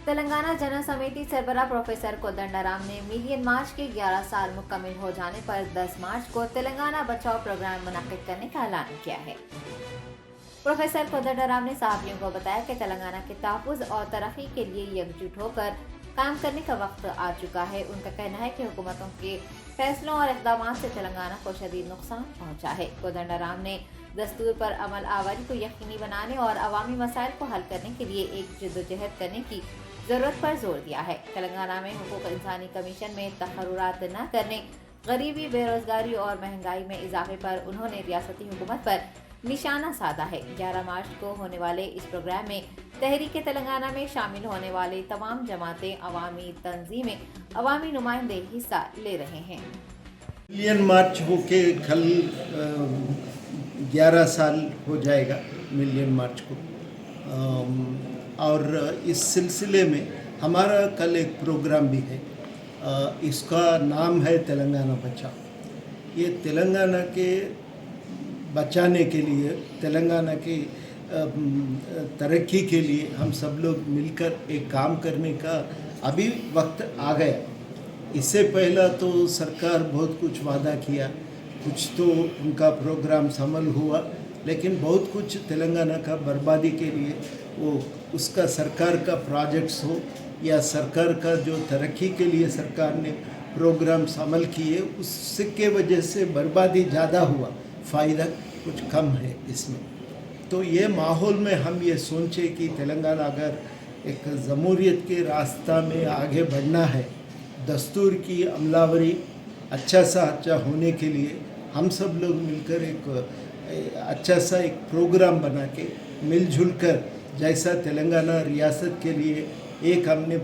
तेलंगाना जन समिति सरबराह प्रोफेसर कोदंडराम ने मिलियन मार्च के 11 साल मुकम्मल हो जाने पर 10 मार्च को तेलंगाना बचाओ प्रोग्राम मुनाकिद करने का ऐलान किया है। प्रोफेसर कोदंडराम ने सहाफियों को बताया कि तेलंगाना के तहफ़्फ़ुज़ और तरक्की के लिए एकजुट होकर काम करने का वक्त आ चुका है। उनका कहना है कि हुकूमतों के फैसलों और इक़दामात से तेलंगाना को शदीद नुकसान पहुंचा है। कोदंडराम ने दस्तूर पर अमल आवरी को यकीनी बनाने और अवामी मसाइल को हल करने के लिए एक जद्दोजहद करने की ज़रूरत पर जोर दिया है। तेलंगाना में हुकूक इंसानी कमीशन में तहर्रुरात न करने, गरीबी, बेरोजगारी और महंगाई में इजाफे पर उन्होंने रियासती हुकूमत पर निशाना साधा है। 11 मार्च को होने वाले इस प्रोग्राम में तहरीक तेलंगाना में शामिल होने वाले तमाम जमातें, अवामी तंजीमें, अवामी नुमाइंदे हिस्सा ले रहे हैं। मिलियन मार्च होके कल 11 साल हो जाएगा मिलियन मार्च को। और इस सिलसिले में हमारा कल एक प्रोग्राम भी है। इसका नाम है तेलंगाना बचाओ। ये तेलंगाना के बचाने के लिए, तेलंगाना की तरक्की के लिए हम सब लोग मिलकर एक काम करने का अभी वक्त आ गया। इससे पहला तो सरकार बहुत कुछ वादा किया, कुछ तो उनका प्रोग्राम शामिल हुआ, लेकिन बहुत कुछ तेलंगाना का बर्बादी के लिए वो उसका सरकार का प्रोजेक्ट्स हो या सरकार का जो तरक्की के लिए सरकार ने प्रोग्राम शामिल किए, उसके वजह से बर्बादी ज़्यादा हुआ, फ़ायदा कुछ कम है इसमें। तो ये माहौल में हम ये सोचे कि तेलंगाना अगर एक जमहूरियत के रास्ता में आगे बढ़ना है, दस्तूर की अमलावरी अच्छा होने के लिए हम सब लोग मिलकर एक अच्छा सा एक प्रोग्राम बना के मिलजुल कर, जैसा तेलंगाना रियासत के लिए एक हमने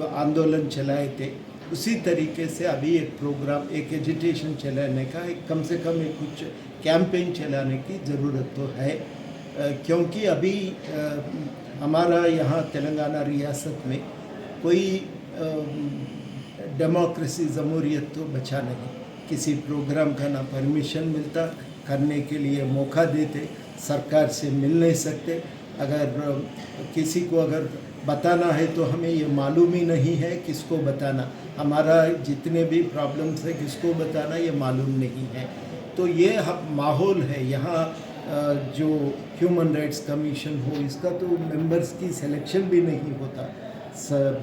आंदोलन चलाए थे, उसी तरीके से अभी एक प्रोग्राम, एक एजिटेशन चलाने का, एक कम से कम एक कुछ कैंपेन चलाने की ज़रूरत तो है। क्योंकि अभी हमारा यहाँ तेलंगाना रियासत में कोई डेमोक्रेसी, जमहूरियत तो बचा नहीं। किसी प्रोग्राम का ना परमिशन मिलता, करने के लिए मौका देते, सरकार से मिल नहीं सकते। अगर किसी को अगर बताना है तो हमें ये मालूम ही नहीं है किसको बताना, हमारा जितने भी प्रॉब्लम्स है किसको बताना ये मालूम नहीं है। तो ये माहौल है यहाँ। जो ह्यूमन राइट्स कमीशन हो, इसका तो मेंबर्स की सिलेक्शन भी नहीं होता,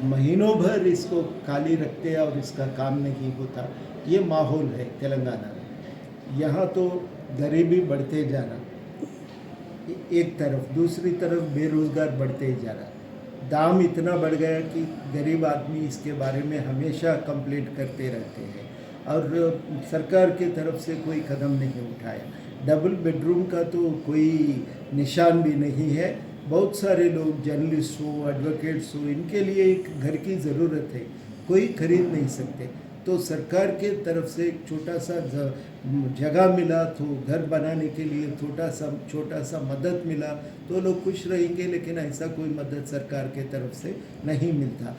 महीनों भर इसको खाली रखते हैं और इसका काम नहीं होता। ये माहौल है तेलंगाना में। यहाँ तो गरीबी बढ़ते जा रहा एक तरफ, दूसरी तरफ बेरोज़गार बढ़ते जा रहा। दाम इतना बढ़ गया कि गरीब आदमी इसके बारे में हमेशा कंप्लेंट करते रहते हैं और सरकार की तरफ से कोई कदम नहीं उठाया। डबल बेडरूम का तो कोई निशान भी नहीं है। बहुत सारे लोग, जर्नलिस्ट हो, एडवोकेट्स हो, इनके लिए एक घर की ज़रूरत है, कोई खरीद नहीं सकते। तो सरकार के तरफ से एक छोटा सा जगह मिला तो घर बनाने के लिए छोटा सा मदद मिला तो लोग खुश रहेंगे, लेकिन ऐसा कोई मदद सरकार के तरफ से नहीं मिलता।